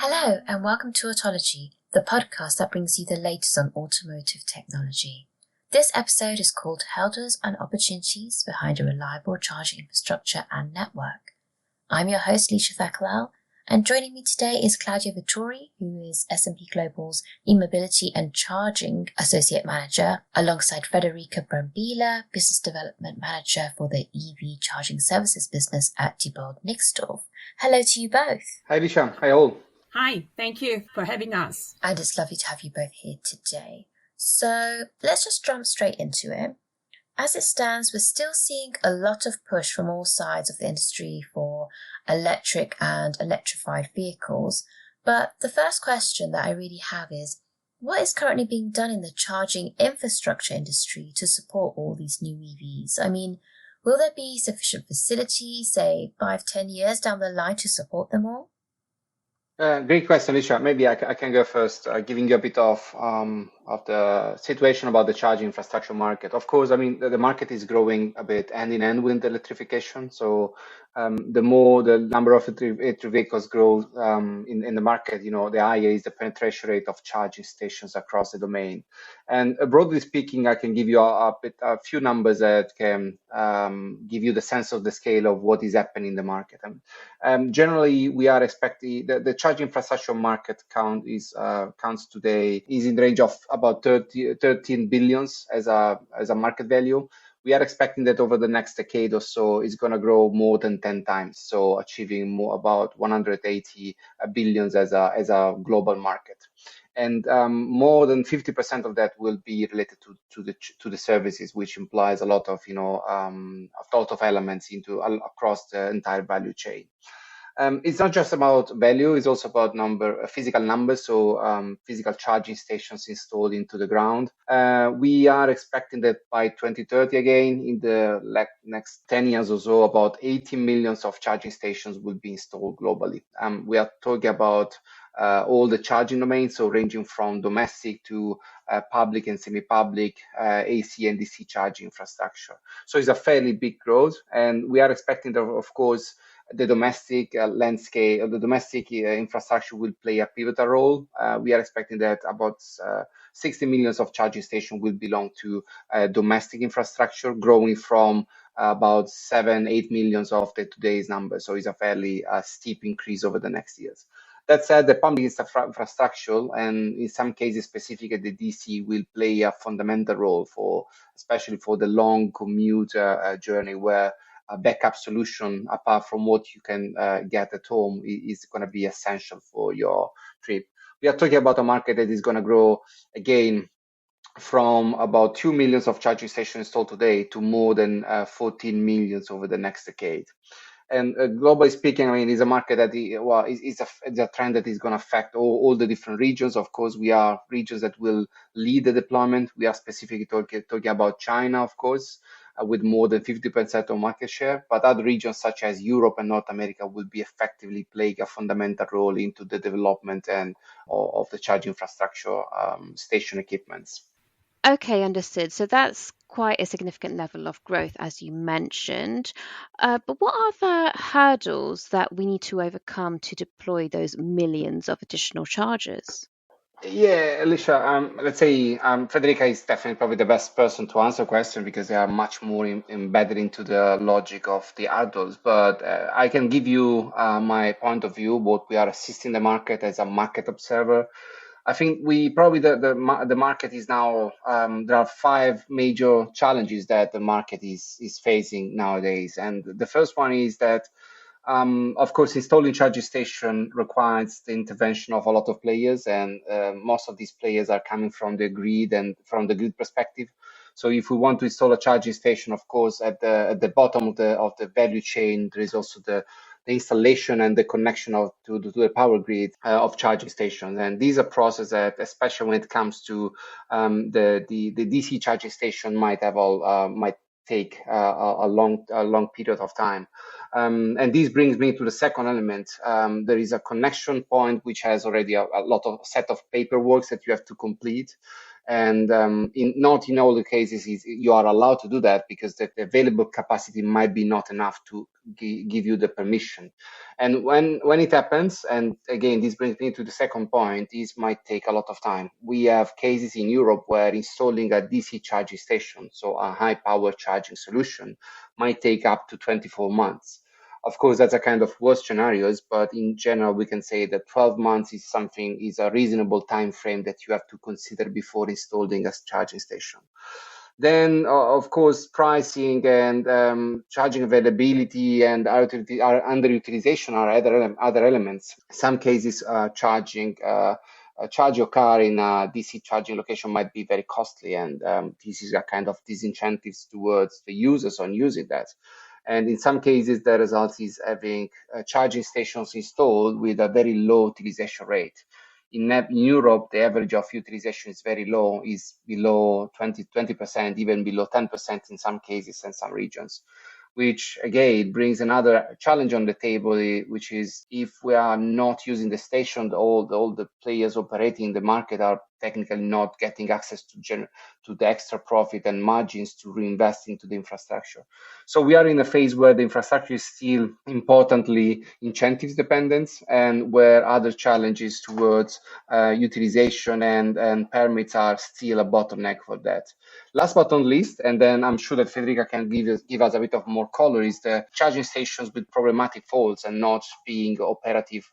Hello and welcome to Autology, the podcast that brings you the latest on automotive technology. This episode is called Hurdles and Opportunities Behind a Reliable Charging Infrastructure and Network. I'm your host, Lisha Thaklalal, and joining me today is Claudio Vittori, who is S&P Global's e-mobility and charging associate manager, alongside Federica Brambilla, business development manager for the EV charging services business at Diebold Nixdorf. Hello to you both. Hi, Lisha. Hi, all. Hi, thank you for having us. And it's lovely to have you both here today. So let's just jump straight into it. As it stands, we're still seeing a lot of push from all sides of the industry for electric and electrified vehicles. But the first question that I really have is, what is currently being done in the charging infrastructure industry to support all these new EVs? I mean, will there be sufficient facilities, say 5-10 years down the line to support them all? Great question, Lisha. Maybe I can go first, giving you a bit of the situation about the charging infrastructure market. Of course, I mean, the market is growing a bit hand in hand with the electrification. So the more the number of electric vehicles grows in the market, the higher is the penetration rate of charging stations across the domain. And broadly speaking, I can give you a few numbers that can give you the sense of the scale of what is happening in the market. Generally, we are expecting the charging infrastructure market counts today is in the range of about 13 billions as a market value. We are expecting that over the next decade or so, it's going to grow more than 10 times, so achieving more about 180 billions as a global market. And more than 50% of that will be related to the services, which implies a lot of elements across the entire value chain. It's not just about value; it's also about physical numbers. So physical charging stations installed into the ground. We are expecting that by 2030, again, in the next 10 years or so, about 80 millions of charging stations will be installed globally. We are talking about all the charging domains, so ranging from domestic to public and semi-public, AC and DC charging infrastructure. So it's a fairly big growth, and we are expecting that, of course, the domestic landscape, the domestic infrastructure will play a pivotal role. We are expecting that about 60 millions of charging stations will belong to domestic infrastructure, growing from about 7-8 millions of today's number. So it's a fairly steep increase over the next years. That said, the public infrastructure, and in some cases specifically the DC, will play a fundamental role especially for the long commute journey, where a backup solution, apart from what you can get at home, is going to be essential for your trip. We are talking about a market that is going to grow again from about 2 millions of charging stations installed today to more than 14 millions over the next decade. And globally speaking, I mean, it's a market that is a trend that is going to affect all the different regions. Of course, we are regions that will lead the deployment. We are specifically talking about China, of course, with more than 50% of market share. But other regions such as Europe and North America will be effectively playing a fundamental role into the development and of the charging infrastructure station equipments. Okay, understood. So that's quite a significant level of growth, as you mentioned. But what are the hurdles that we need to overcome to deploy those millions of additional chargers? Yeah, Alicia, let's say Federica is definitely probably the best person to answer the question because they are much more embedded into the logic of the hurdles. But I can give you my point of view, what we are assisting the market as a market observer. I think the market is now, there are 5 major challenges that the market is facing nowadays. And the first one is that, of course, installing charging station requires the intervention of a lot of players, and most of these players are coming from the grid and from the grid perspective. So if we want to install a charging station, of course, at the bottom of the value chain, there is also the installation and the connection to the power grid of charging stations. And these are processes that, especially when it comes to the DC charging station, might take a long period of time. And this brings me to the second element. There is a connection point which has already a lot of set of paperwork that you have to complete. And not in all the cases you are allowed to do that, because the available capacity might be not enough to give you the permission. And when it happens, and again, this brings me to the second point, this might take a lot of time. We have cases in Europe where installing a DC charging station, so a high power charging solution, might take up to 24 months. Of course, that's a kind of worst scenarios, but in general, we can say that 12 months is a reasonable time frame that you have to consider before installing a charging station. Then, of course, pricing and charging availability and underutilization are other elements. Some cases, charge your car in a DC charging location might be very costly, and this is a kind of disincentives towards the users on using that. And in some cases, the result is having charging stations installed with a very low utilization rate. In Europe, the average of utilization is very low, is below 20%, even below 10% in some cases and some regions, which again brings another challenge on the table, which is if we are not using the station, all the players operating in the market are technically not getting access to the extra profit and margins to reinvest into the infrastructure. So we are in a phase where the infrastructure is still importantly incentives dependent, and where other challenges towards utilization and permits are still a bottleneck for that. Last but not least, and then I'm sure that Federica can give us a bit of more color, is the charging stations with problematic faults and not being operative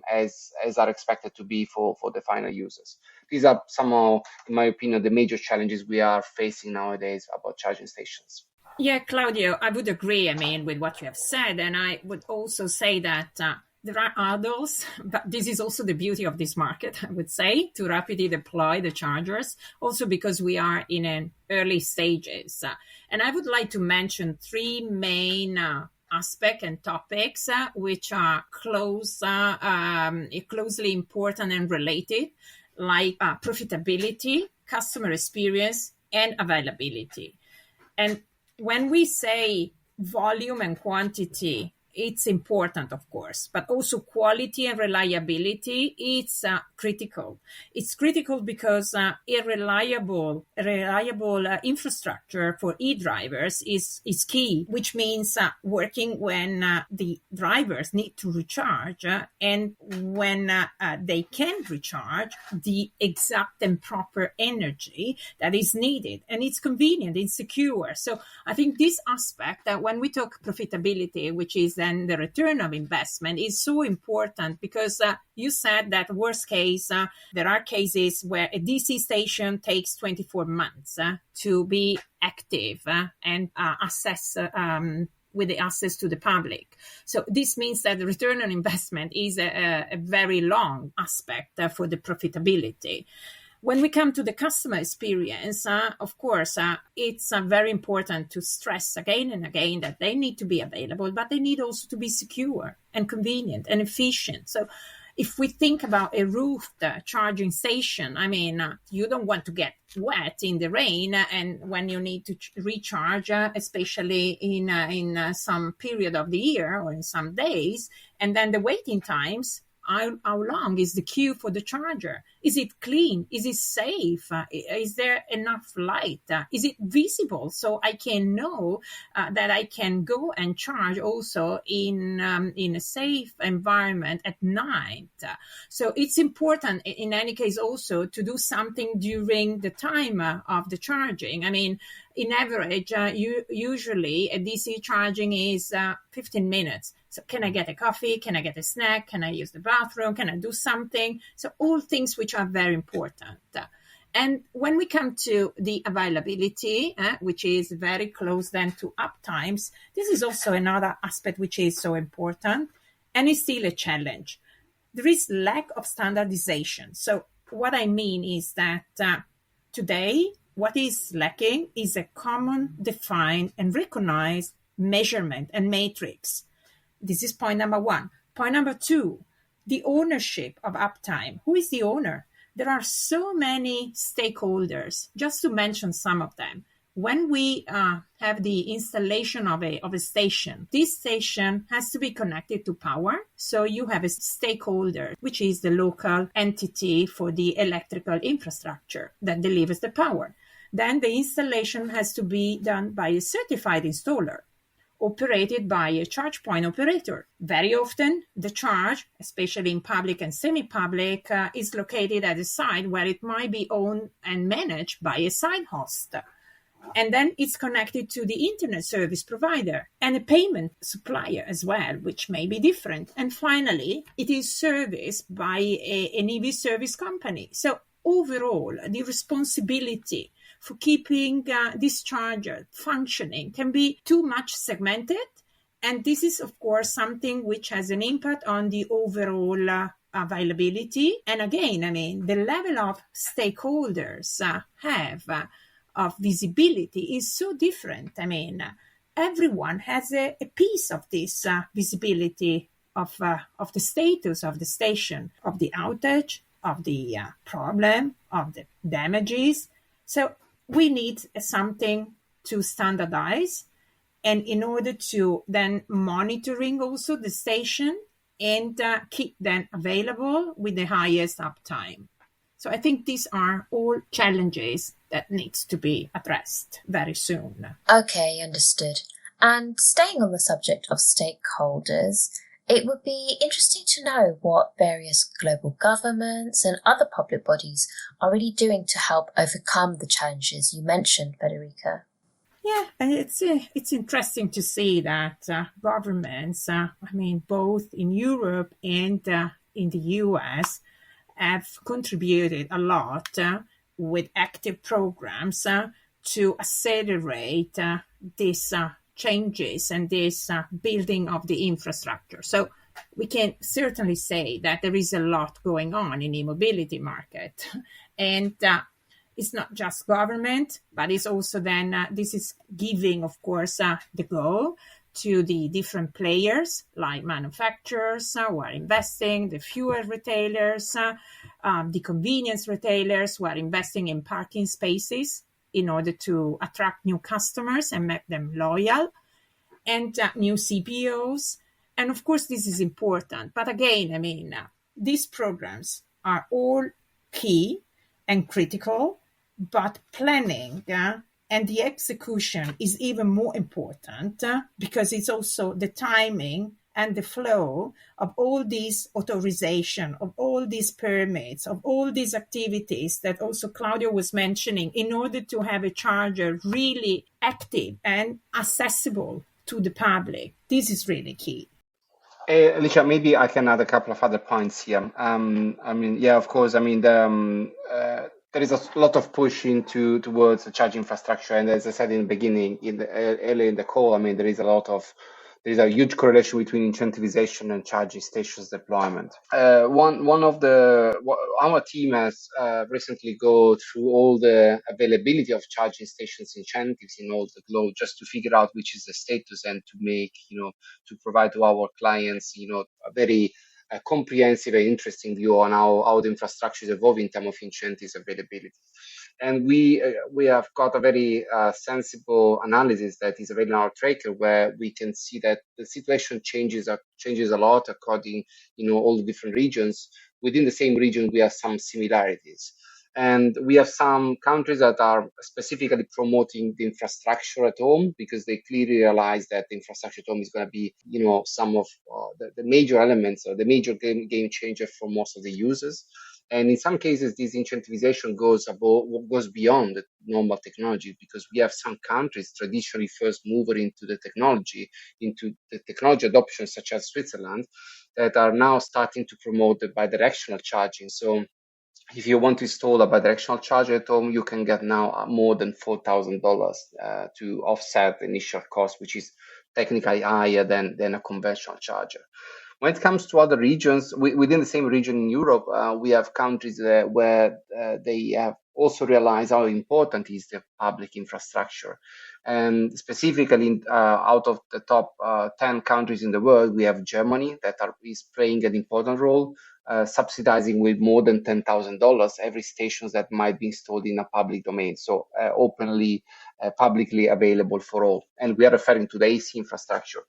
as are expected to be for the final users. These are somehow, in my opinion, the major challenges we are facing nowadays about charging stations. Yeah, Claudio, I would agree, with what you have said. And I would also say that there are others, but this is also the beauty of this market, I would say, to rapidly deploy the chargers, also because we are in an early stages. And I would like to mention three main aspects and topics which are closely important and related, like profitability, customer experience, and availability. And when we say volume and quantity, it's important, of course, but also quality and reliability, it's critical. It's critical because a reliable infrastructure for e-drivers is key, which means working when the drivers need to recharge and when they can recharge the exact and proper energy that is needed. And it's convenient, it's secure. So I think this aspect, when we talk profitability, which is then the return of investment, is so important, because you said that worst case, there are cases where a DC station takes 24 months to be active and assess with the access to the public. So this means that the return on investment is a very long aspect for the profitability. When we come to the customer experience, of course, it's very important to stress again and again that they need to be available, but they need also to be secure and convenient and efficient. So if we think about a roofed charging station, you don't want to get wet in the rain and when you need to recharge, especially in some period of the year or in some days, and then the waiting times. How long is the queue for the charger? Is it clean? Is it safe? Is there enough light? Is it visible so I can know that I can go and charge also in a safe environment at night? So it's important in any case also to do something during the time of the charging. In average, usually a DC charging is 15 minutes. So can I get a coffee? Can I get a snack? Can I use the bathroom? Can I do something? So all things which are very important. And when we come to the availability, which is very close then to uptimes, this is also another aspect which is so important and is still a challenge. There is lack of standardization. So what I mean is that today, what is lacking is a common, defined, and recognized measurement and matrix. This is point number one. Point number two, the ownership of uptime. Who is the owner? There are so many stakeholders, just to mention some of them. when we have the installation of a station, this station has to be connected to power. So you have a stakeholder, which is the local entity for the electrical infrastructure that delivers the power. Then the installation has to be done by a certified installer, operated by a charge point operator. Very often, the charge, especially in public and semi-public, is located at a site where it might be owned and managed by a site host. And then it's connected to the internet service provider and a payment supplier as well, which may be different. And finally, it is serviced by an EV service company. So overall, the responsibility for keeping this charger functioning can be too much segmented. And this is, of course, something which has an impact on the overall availability. And again, I mean, the level of stakeholders have of visibility is so different. I mean, everyone has a piece of this visibility of the status of the station, of the outage, of the problem, of the damages. So we need something to standardize, and in order to then monitoring also the station and keep them available with the highest uptime. So I think these are all challenges that needs to be addressed very soon. Okay, understood. And staying on the subject of stakeholders, it would be interesting to know what various global governments and other public bodies are really doing to help overcome the challenges you mentioned, Federica. Yeah, and it's interesting to see that governments, both in Europe and in the US, have contributed a lot with active programs to accelerate these changes and this building of the infrastructure. So we can certainly say that there is a lot going on in the mobility market. And it's not just government, but it's also then, this is giving, of course, the go to the different players like manufacturers who are investing, the fuel retailers, the convenience retailers who are investing in parking spaces in order to attract new customers and make them loyal, and new CPOs. And of course, this is important. But again, these programs are all key and critical, but planning and the execution is even more important because it's also the timing and the flow of all these authorization, of all these permits, of all these activities that also Claudio was mentioning in order to have a charger really active and accessible to the public. This is really key. Alicia, maybe I can add a couple of other points here. Of course, there is a lot of push towards the charging infrastructure, and as I said in the beginning, earlier in the call, there is a huge correlation between incentivization and charging stations deployment. Our team has recently go through all the availability of charging stations incentives in all the globe, just to figure out which is the status and to make, to provide to our clients, a very comprehensive and interesting view on how the infrastructure is evolving in terms of incentives availability. And we have got a very sensible analysis that is available in our tracker, where we can see that the situation changes a lot according, all the different regions. Within the same region, we have some similarities. And we have some countries that are specifically promoting the infrastructure at home because they clearly realize that the infrastructure at home is going to be, some of the major elements or the major game changer for most of the users. And in some cases, this incentivization goes beyond the normal technology, because we have some countries traditionally first mover into the technology adoption, such as Switzerland, that are now starting to promote the bidirectional charging. So if you want to install a bidirectional charger at home, you can get now more than $4,000 to offset the initial cost, which is technically higher than a conventional charger. When it comes to other regions, within the same region in Europe, we have countries where they have also realized how important is the public infrastructure. And specifically, out of the top 10 countries in the world, we have Germany that is playing an important role. subsidizing with more than $10,000 every station that might be installed in a public domain, so openly, publicly available for all. And we are referring to the AC infrastructure.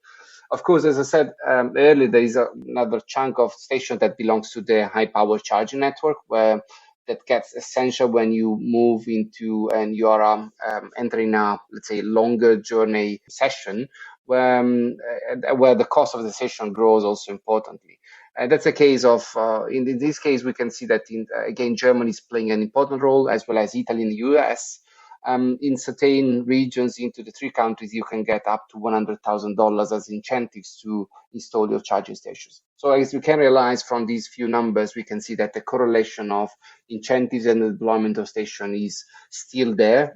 Of course, as I said earlier, there is another chunk of stations that belongs to the high power charging network, where that gets essential when you move into and you are entering a, let's say, longer journey session, where the cost of the session grows also importantly. That's a case of, in this case, we can see that, again, Germany is playing an important role, as well as Italy and the US. In certain regions into the 3 countries, you can get up to $100,000 as incentives to install your charging stations. So as you can realize from these few numbers, we can see that the correlation of incentives and the deployment of station is still there.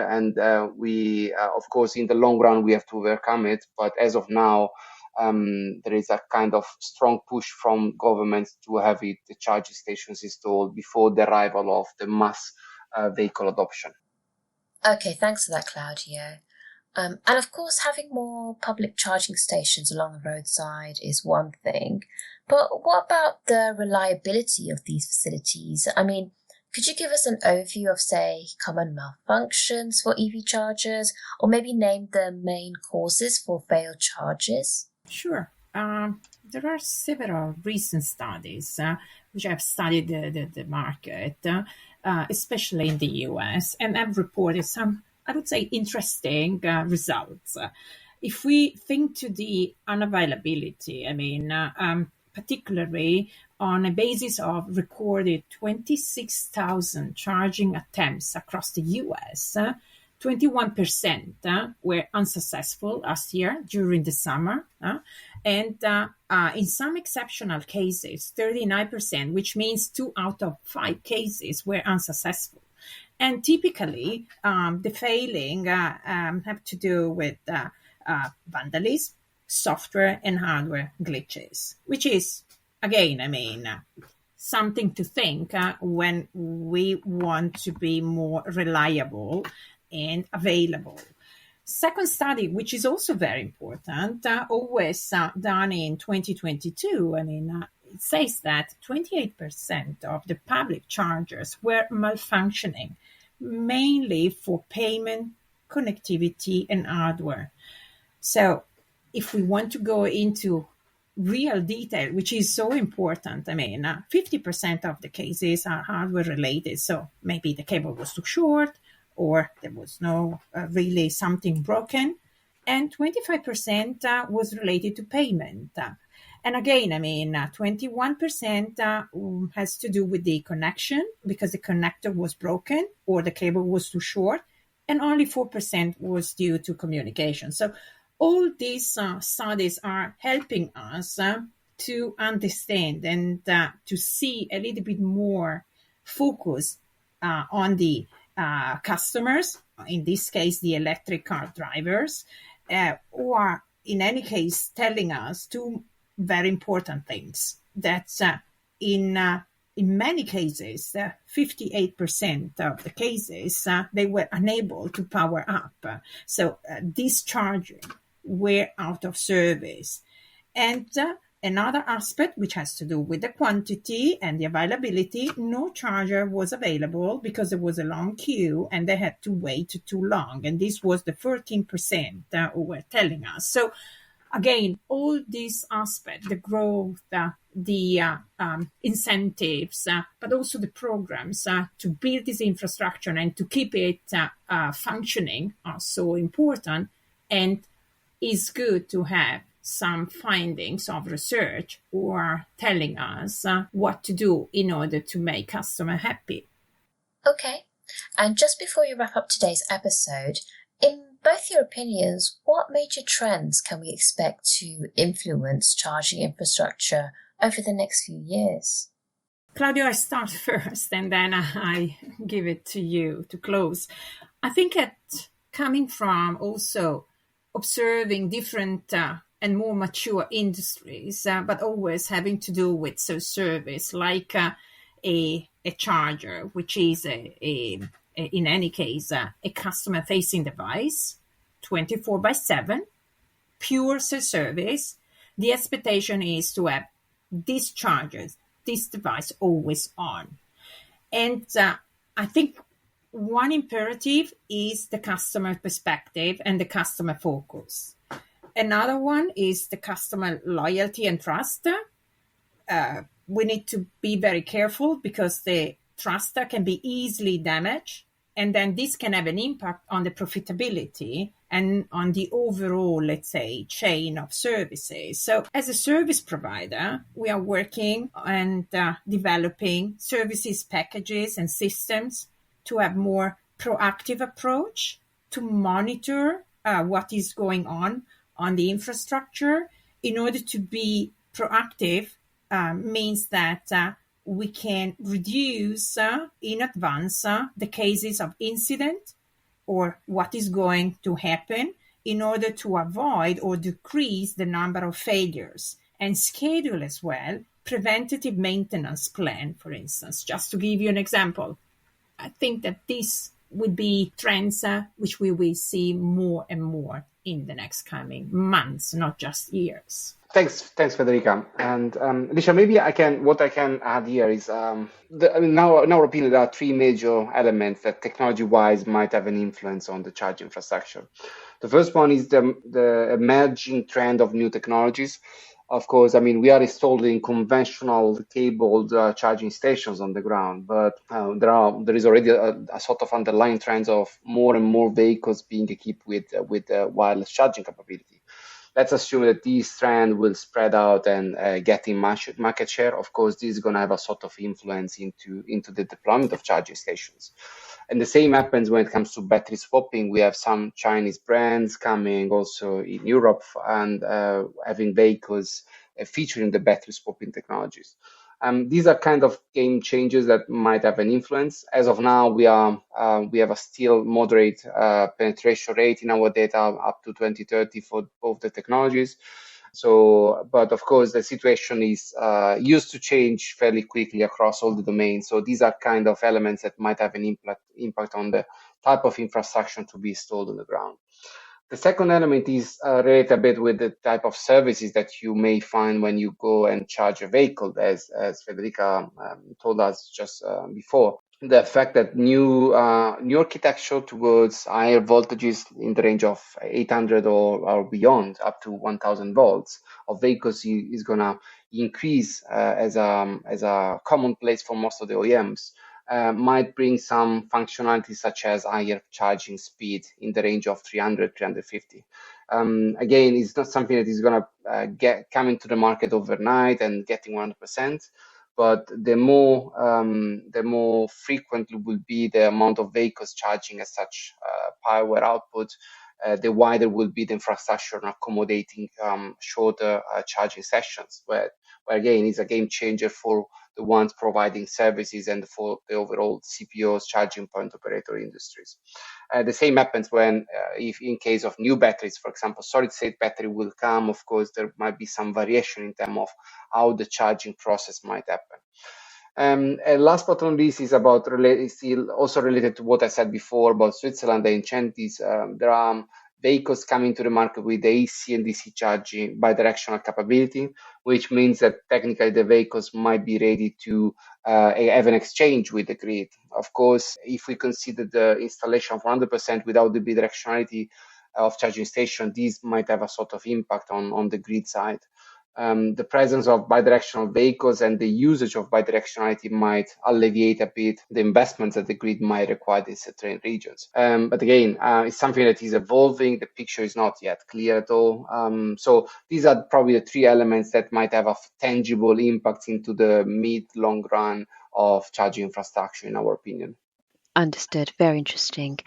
And we, of course, in the long run, we have to overcome it. But as of now, there is a kind of strong push from governments to have the charging stations installed before the arrival of the mass vehicle adoption. Okay, thanks for that, Claudio. And of course, having more public charging stations along the roadside is one thing, but what about the reliability of these facilities? I mean, could you give us an overview of, say, common malfunctions for EV chargers, or maybe name the main causes for failed charges? Sure. There are several recent studies which have studied the market, especially in the US, and have reported some, I would say, interesting results. If we think to the unavailability, I mean, particularly on a basis of recorded 26,000 charging attempts across the US, 21% were unsuccessful last year during the summer, and in some exceptional cases, 39%, which means 2 out of 5 cases were unsuccessful. And typically, the failing have to do with vandalism, software and hardware glitches, which is, again, I mean, something to think when we want to be more reliable and available. Second study, which is also very important, always done in 2022, I mean, it says that 28% of the public chargers were malfunctioning, mainly for payment, connectivity, and hardware. So if we want to go into real detail, which is so important, I mean, 50% of the cases are hardware related. So maybe the cable was too short, or there was no really something broken, and 25% was related to payment. And again, I mean, 21% has to do with the connection, because the connector was broken or the cable was too short, and only 4% was due to communication. So all these studies are helping us to understand and to see a little bit more focus on the customers, in this case, the electric car drivers, or in any case, telling us 2 very important things. That in many cases, 58% of the cases, they were unable to power up. So these chargers were out of service. And another aspect, which has to do with the quantity and the availability, no charger was available because there was a long queue and they had to wait too long. And this was the 13% who were telling us. So again, all these aspects, the growth, the incentives, but also the programs to build this infrastructure and to keep it functioning are so important. And it's good to have some findings of research or telling us what to do in order to make customer happy. Okay, and just before you wrap up today's episode, in both your opinions, what major trends can we expect to influence charging infrastructure over the next few years? Claudio, I start first and then I give it to you to close. I think coming from also observing different and more mature industries, but always having to do with service, like a charger, which is in any case a customer-facing device, 24/7, pure service. The expectation is to have these chargers this device always on. And I think one imperative is the customer perspective and the customer focus. Another one is the customer loyalty and trust. We need to be very careful because the trust can be easily damaged. And then this can have an impact on the profitability and on the overall, let's say, chain of services. So as a service provider, we are working and developing services packages and systems to have more proactive approach to monitor what is going on the infrastructure. In order to be proactive means that we can reduce in advance the cases of incident or what is going to happen in order to avoid or decrease the number of failures, and schedule as well preventative maintenance plan, for instance, just to give you an example. I think that this would be trends which we will see more and more in the next coming months, not just years. Thanks, Federica. And Alicia, maybe what I can add here is, in our opinion, there are three major elements that technology-wise might have an influence on the charge infrastructure. The first one is the emerging trend of new technologies. Of course, we are installing conventional cabled charging stations on the ground, but there is already a sort of underlying trends of more and more vehicles being equipped with wireless charging capability. Let's assume that this trend will spread out and getting market share. Of course, this is going to have a sort of influence into the deployment of charging stations. And the same happens when it comes to battery swapping. We have some Chinese brands coming also in Europe and having vehicles featuring the battery swapping technologies. These are kind of game changers that might have an influence. As of now, we have a still moderate penetration rate in our data up to 2030 for both the technologies. So, but of course, the situation is used to change fairly quickly across all the domains. So these are kind of elements that might have an impact on the type of infrastructure to be installed on the ground. The second element is related a bit with the type of services that you may find when you go and charge a vehicle, as Federica told us just before. The fact that new architecture towards higher voltages in the range of 800 or beyond, up to 1000 volts of vehicles is going to increase as a commonplace for most of the OEMs. Might bring some functionality such as higher charging speed in the range of 300, 350. Again, it's not something that is going to come into the market overnight and getting 100%. But the more frequently will be the amount of vehicles charging at such power output, the wider will be the infrastructure accommodating shorter charging sessions, where again is a game changer for the ones providing services and for the overall CPOs, charging point operator industries. The same happens when, if in case of new batteries, for example, solid-state battery will come. Of course, there might be some variation in terms of how the charging process might happen. And last but not least is still also related to what I said before about Switzerland and incentives. There are vehicles coming to the market with AC and DC charging bidirectional capability, which means that technically the vehicles might be ready to have an exchange with the grid. Of course, if we consider the installation of 100% without the bidirectionality of charging station, these might have a sort of impact on the grid side. The presence of bidirectional vehicles and the usage of bidirectionality might alleviate a bit the investments that the grid might require in certain regions. But again, it's something that is evolving. The picture is not yet clear at all. So these are probably the three elements that might have a tangible impact into the mid-long run of charging infrastructure, in our opinion. Understood. Very interesting.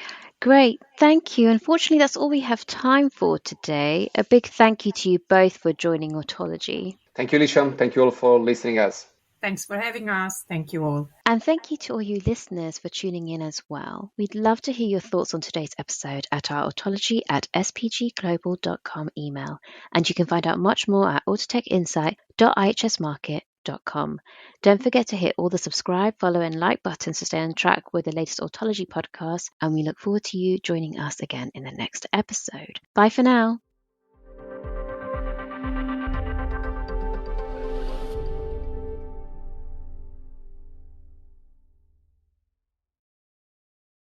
Great. Thank you. Unfortunately, that's all we have time for today. A big thank you to you both for joining Autology. Thank you, Alicia. Thank you all for listening to us. Thanks for having us. Thank you all. And thank you to all you listeners for tuning in as well. We'd love to hear your thoughts on today's episode at our autology@spgglobal.com email. And you can find out much more at autotechinsight.ihsmarket.com. Don't forget to hit all the subscribe, follow, and like buttons to stay on track with the latest Autology podcasts, and we look forward to you joining us again in the next episode. Bye for now.